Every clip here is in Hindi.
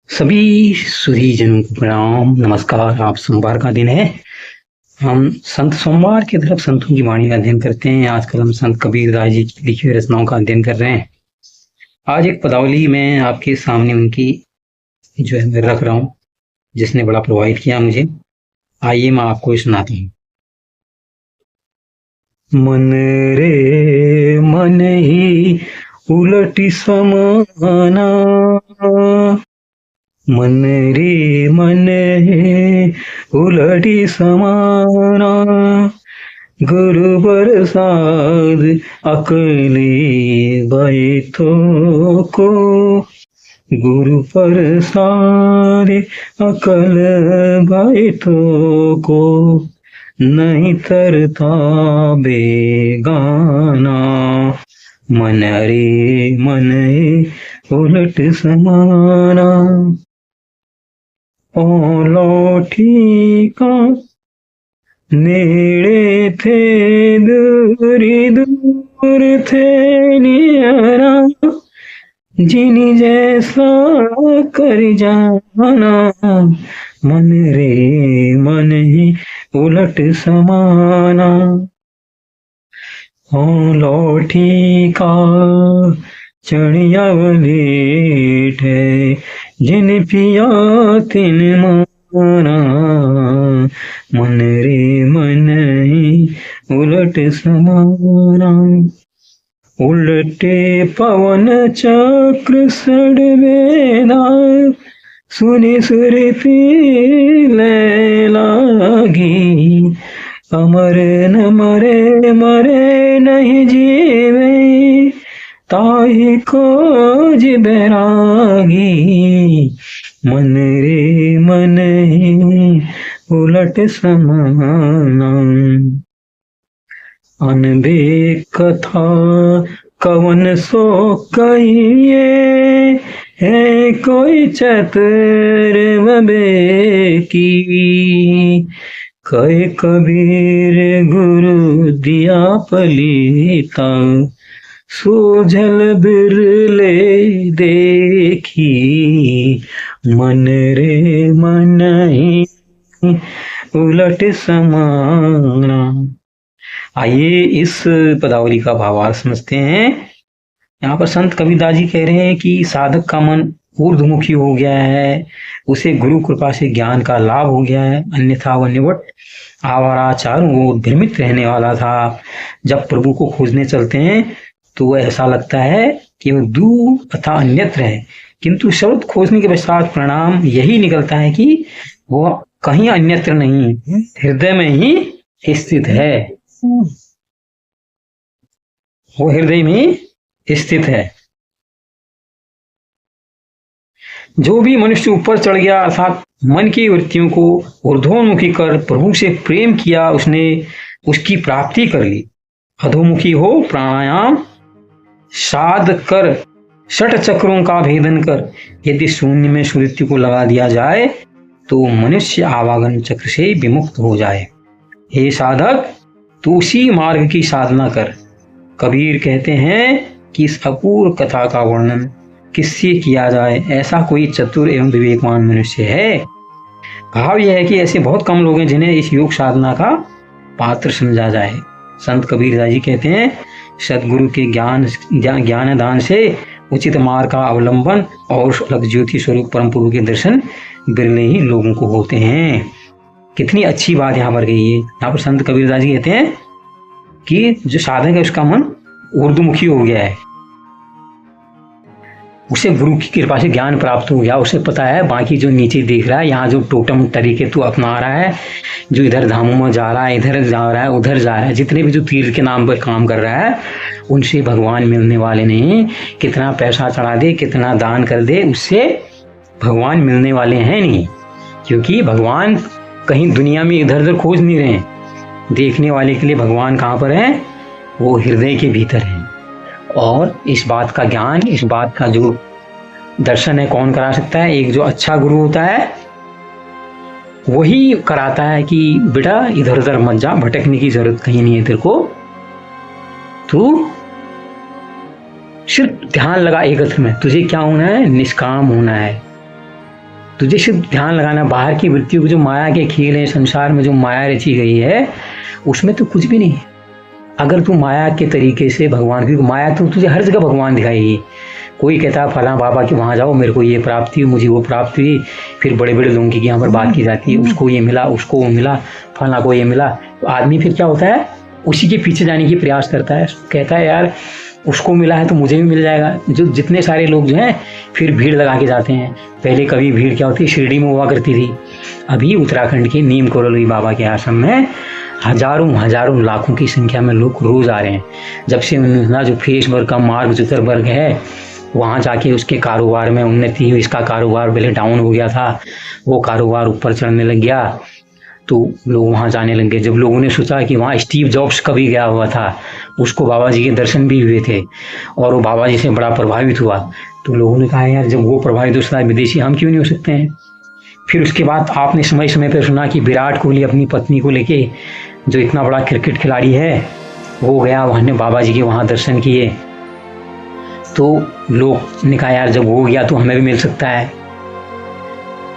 सभी सुधीजनों को प्रणाम नमस्कार। आप सोमवार का दिन है। हम संत सोमवार की तरफ संतों की वाणी का अध्ययन करते हैं। आजकल हम संत कबीरदास जी की लिखी हुई रचनाओं का अध्ययन कर रहे हैं। आज एक पदावली मैं आपके सामने उनकी जो है मैं रख रहा हूँ, जिसने बड़ा प्रभावित किया मुझे। आइए मैं आपको ये सुनाता हूँ। मन रे मन ही उलटी समाना, मन रे मन है उलटी समाना, गुरु प्रसाद अकली बैठो को, गुरु प्रसाद अकल बैठो को, नहीं तरता बेगाना, मन रे मन उलट समाना। ओ लौठी का नेड़े थे दूरी दूर थे नियरा, जिन जैसा कर जाना, मन रे मन ही उलट समाना। ओ लौठी का चढ़िया लेट है, जिन पिया तिन माना, मन रे मन ही उलट समाना। उलटे पवन चक्र सड़वेदा, सुनि सुरती ले लागी, अमर न मरे मरे नहीं जीवे, ताहि खोज बैरागी, मन रे मन ही उलट समाना। अनबे कथा कवन सो कहिए, है कोई चतुर बबे की, कहे कबीर गुरु दिया पलीता, सूझल बिरले देखी, मन रे मन ही उलट समाना। आइए इस पदावली का भावार्थ समझते हैं। यहाँ पर संत कबीरदास जी कह रहे हैं कि साधक का मन ऊर्ध्वमुखी हो गया है, उसे गुरु कृपा से ज्ञान का लाभ हो गया है, अन्यथा वह निवट आवारा चारों ओर भ्रमित रहने वाला था। जब प्रभु को खोजने चलते हैं तो ऐसा लगता है कि वह दूर तथा अन्यत्र है, किंतु शब्द खोजने के पश्चात परिणाम यही निकलता है कि वह कहीं अन्यत्र नहीं, हृदय में ही स्थित है। वो हृदय में स्थित है। जो भी मनुष्य ऊपर चढ़ गया अर्थात मन की वृत्तियों को ऊर्ध्वमुखी कर प्रभु से प्रेम किया, उसने उसकी प्राप्ति कर ली। अधोमुखी हो प्राणायाम साध कर षट चक्रों का भेदन कर, यदि शून्य में सुवृत्ति को लगा दिया जाए तो मनुष्य आवागन चक्र से विमुक्त हो जाए। हे साधक, तू उसी मार्ग की साधना कर। कबीर कहते हैं कि इस अपूर्व कथा का वर्णन किससे किया जाए, ऐसा कोई चतुर एवं विवेकवान मनुष्य है। भाव यह है कि ऐसे बहुत कम लोग हैं जिन्हें इस योग साधना का पात्र समझा जाए। संत कबीरदास जी कहते हैं, सदगुरु के ज्ञान दान से उचित मार्ग का अवलंबन और अलग ज्योति स्वरूप परम प्रभु के दर्शन बिरले ही लोगों को होते हैं। कितनी अच्छी बात यहाँ पर कही है। यहाँ पर संत कबीरदास जी कहते हैं कि जो साधक है उसका मन ऊर्ध्वमुखी हो गया है, उसे गुरु की कृपा से ज्ञान प्राप्त हो गया। उसे पता है बाकी जो नीचे देख रहा है, यहाँ जो टोटम तरीके तू अपना रहा है, जो इधर धामों में जा रहा है, इधर जा रहा है, उधर जा रहा है, जितने भी जो तीर्थ के नाम पर काम कर रहा है, उनसे भगवान मिलने वाले नहीं। कितना पैसा चढ़ा दे, कितना दान कर दे, उससे भगवान मिलने वाले हैं नहीं। क्योंकि भगवान कहीं दुनिया में इधर उधर खोज नहीं रहे हैं। देखने वाले के लिए भगवान कहाँ पर है? वो हृदय के भीतर है। और इस बात का ज्ञान, इस बात का जो दर्शन है, कौन करा सकता है? एक जो अच्छा गुरु होता है वही कराता है कि बेटा इधर उधर मत जा, भटकने की जरूरत कहीं नहीं है तेरे को, तू सिर्फ ध्यान लगा एक अर्थ में। तुझे क्या होना है? निष्काम होना है। तुझे सिर्फ ध्यान लगाना, बाहर की वृत्तियों को, जो माया के खेल है संसार में, जो माया रची गई है उसमें तो कुछ भी नहीं है। अगर तू माया के तरीके से भगवान की, माया तो तुझे हर जगह भगवान दिखाएगी। कोई कहता है फला बाबा के वहाँ जाओ, मेरे को ये प्राप्ति हुई, मुझे वो प्राप्ति हुई, फिर बड़े बड़े लोगों की यहाँ पर बात की जाती है, उसको ये मिला, उसको वो मिला, फला को ये मिला। तो आदमी फिर क्या होता है, उसी के पीछे जाने की प्रयास करता है, कहता है यार उसको मिला है तो मुझे भी मिल जाएगा। जो जितने सारे लोग जो हैं फिर भीड़ लगा के जाते हैं। पहले कभी भीड़ क्या होती, शिरडी में हुआ करती थी, अभी उत्तराखंड के नीम करोली बाबा के आश्रम में हजारों लाखों की संख्या में लोग रोज आ रहे हैं। जब से उन्होंने जो फेसबुक का मार्क जुकरबर्ग है वहाँ जाके उसके कारोबार में उन्नति हुई, इसका कारोबार पहले डाउन हो गया था, वो कारोबार ऊपर चढ़ने लग गया, तो लोग वहाँ जाने लगे। जब लोगों ने सोचा कि वहाँ स्टीव जॉब्स कभी गया हुआ था, उसको बाबा जी के दर्शन भी हुए थे और वो बाबा जी से बड़ा प्रभावित हुआ, तो लोगों ने कहा यार जब वो प्रभावित हो विदेशी, हम क्यों नहीं हो सकते हैं। फिर उसके बाद आपने समय समय पर सुना कि विराट कोहली अपनी पत्नी को लेके, जो इतना बड़ा क्रिकेट खिलाड़ी है, वो गया वहाँ ने बाबा जी के वहाँ दर्शन किए, तो लोग ने कहा यार जब वो गया तो हमें भी मिल सकता है।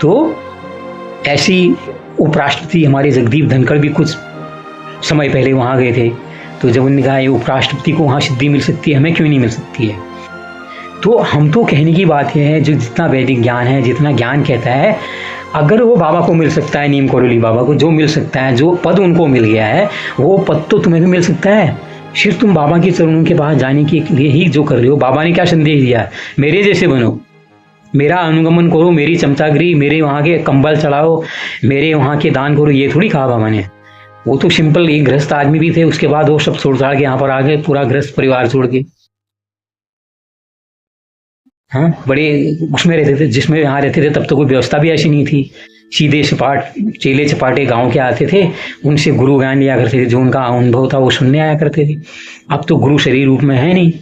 तो ऐसी उपराष्ट्रपति हमारे जगदीप धनखड़ भी कुछ समय पहले वहाँ गए थे, तो जब उन्होंने कहा ये उपराष्ट्रपति को वहाँ सिद्धि मिल सकती है, हमें क्यों नहीं मिल सकती है। तो हम तो कहने की बात यह है, जो जितना वैदिक ज्ञान है, जितना ज्ञान कहता है, अगर वो बाबा को मिल सकता है, नीम करोली बाबा को जो मिल सकता है, जो पद उनको मिल गया है, वो पद तो तुम्हें भी मिल सकता है। सिर्फ तुम बाबा के चरणों के पास जाने के लिए ही जो कर रहे हो। बाबा ने क्या संदेश दिया, मेरे जैसे बनो, मेरा अनुगमन करो, मेरी चमचागिरी, मेरे वहाँ के कंबल चढ़ाओ, मेरे वहाँ के दान करो, ये थोड़ी कहा बाबा ने। वो तो सिंपल एक गृहस्थ आदमी भी थे, उसके बाद वो सब छोड़ छाड़ के यहाँ पर आ गए, पूरा गृहस्थ परिवार छोड़ के। हाँ, बड़े उसमें रहते थे, जिसमें यहाँ रहते थे तब तो कोई व्यवस्था भी ऐसी नहीं थी। सीधे सपाट चेले चपाटे गांव के आते थे, उनसे गुरु ज्ञान लिया करते थे, जो उनका अनुभव था वो सुनने आया करते थे। अब तो गुरु शरीर रूप में है नहीं,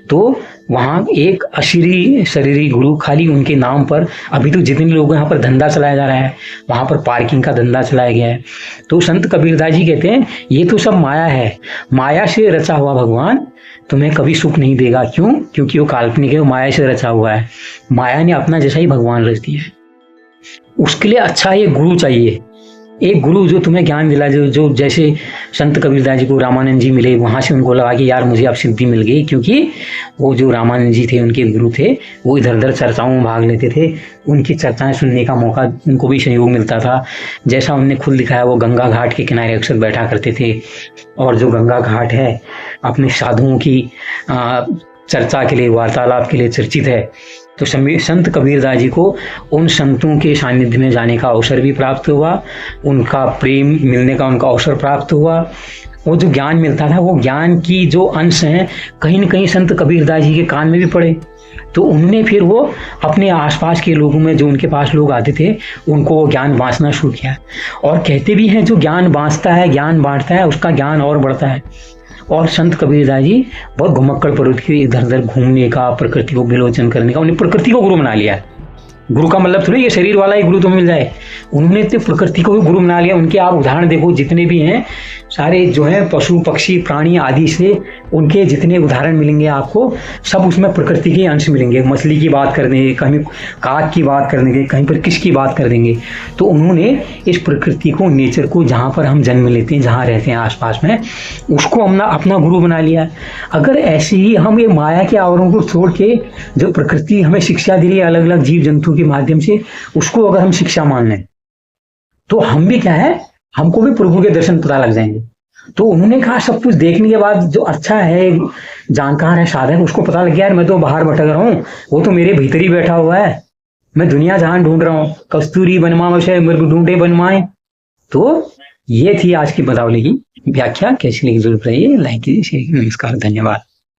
तो वहाँ एक अशरीरी शरीरी गुरु खाली उनके नाम पर। अभी तो जितने लोग यहाँ पर धंधा चलाया जा रहा है, वहाँ पर पार्किंग का धंधा चलाया गया है। तो संत कबीरदास जी कहते हैं ये तो सब माया है, माया से रचा हुआ भगवान तुम्हें कभी सुख नहीं देगा। क्यों? क्योंकि वो काल्पनिक है, वो माया से रचा हुआ है। माया ने अपना जैसा ही भगवान रच दिया है। उसके लिए अच्छा एक गुरु चाहिए, एक गुरु जो तुम्हें ज्ञान दिला, जो जैसे संत कबीरदास जी को रामानंद जी मिले, वहाँ से उनको लगा कि यार मुझे अब सिद्धि मिल गई, क्योंकि वो जो रामानंद जी थे उनके गुरु थे, वो इधर उधर चर्चाओं में भाग लेते थे, उनकी चर्चाएं सुनने का मौका उनको भी सहयोग मिलता था। जैसा उनने खुद दिखाया, वो गंगा घाट के किनारे अक्सर बैठा करते थे, और जो गंगा घाट है अपने साधुओं की चर्चा के लिए, वार्तालाप के लिए चर्चित है। तो संत कबीरदास जी को उन संतों के सानिध्य में जाने का अवसर भी प्राप्त हुआ, उनका प्रेम मिलने का उनका अवसर प्राप्त हुआ। वो जो ज्ञान मिलता था, वो ज्ञान की जो अंश हैं कहीं न कहीं संत कबीरदास जी के कान में भी पड़े। तो उन्होंने फिर वो अपने आसपास के लोगों में, जो उनके पास लोग आते थे, उनको वो ज्ञान बांटना शुरू किया। और कहते भी हैं जो ज्ञान बांटता है, ज्ञान बांटता है, उसका ज्ञान और बढ़ता है। और संत कबीरदास जी बहुत घुमक्कड़ प्रवृत्ति थी, इधर उधर घूमने का, प्रकृति को विलोचन करने का। उन्हें प्रकृति को गुरु बना लिया। गुरु का मतलब थोड़ी ये शरीर वाला ही गुरु तो मिल जाए, उन्होंने तो प्रकृति को भी गुरु बना लिया। उनके आप उदाहरण देखो, जितने भी हैं सारे जो हैं पशु पक्षी प्राणी आदि से, उनके जितने उदाहरण मिलेंगे आपको, सब उसमें प्रकृति के अंश मिलेंगे। मछली की बात कर देंगे, कहीं काग की बात कर देंगे, कहीं पर किसकी बात कर देंगे। तो उन्होंने इस प्रकृति को, नेचर को, जहाँ पर हम जन्म लेते हैं, जहाँ रहते हैं आसपास में, उसको अपना गुरु बना लिया। अगर ऐसे ही हम ये माया के आवरणों को छोड़ के, जो प्रकृति हमें शिक्षा दे रही है अलग अलग जीव जंतु के माध्यम से, उसको अगर हम शिक्षा मान लें, तो हम भी क्या है, हमको भी प्रभु के दर्शन पता लग जाएंगे। तो उन्होंने कहा सब कुछ देखने के बाद जो अच्छा है, जानकार है, साधक, उसको पता लग गया यार मैं तो बाहर भटक रहा हूँ, वो तो मेरे भीतर ही बैठा हुआ है, मैं दुनिया जहान ढूंढ रहा हूँ, कस्तूरी बनवा वैसे मृग ढूंढे बनवाए। तो ये थी आज की बतावली की व्याख्या। कैसी लगी जरूर बताइए, लाइक कीजिए, नमस्कार, धन्यवाद।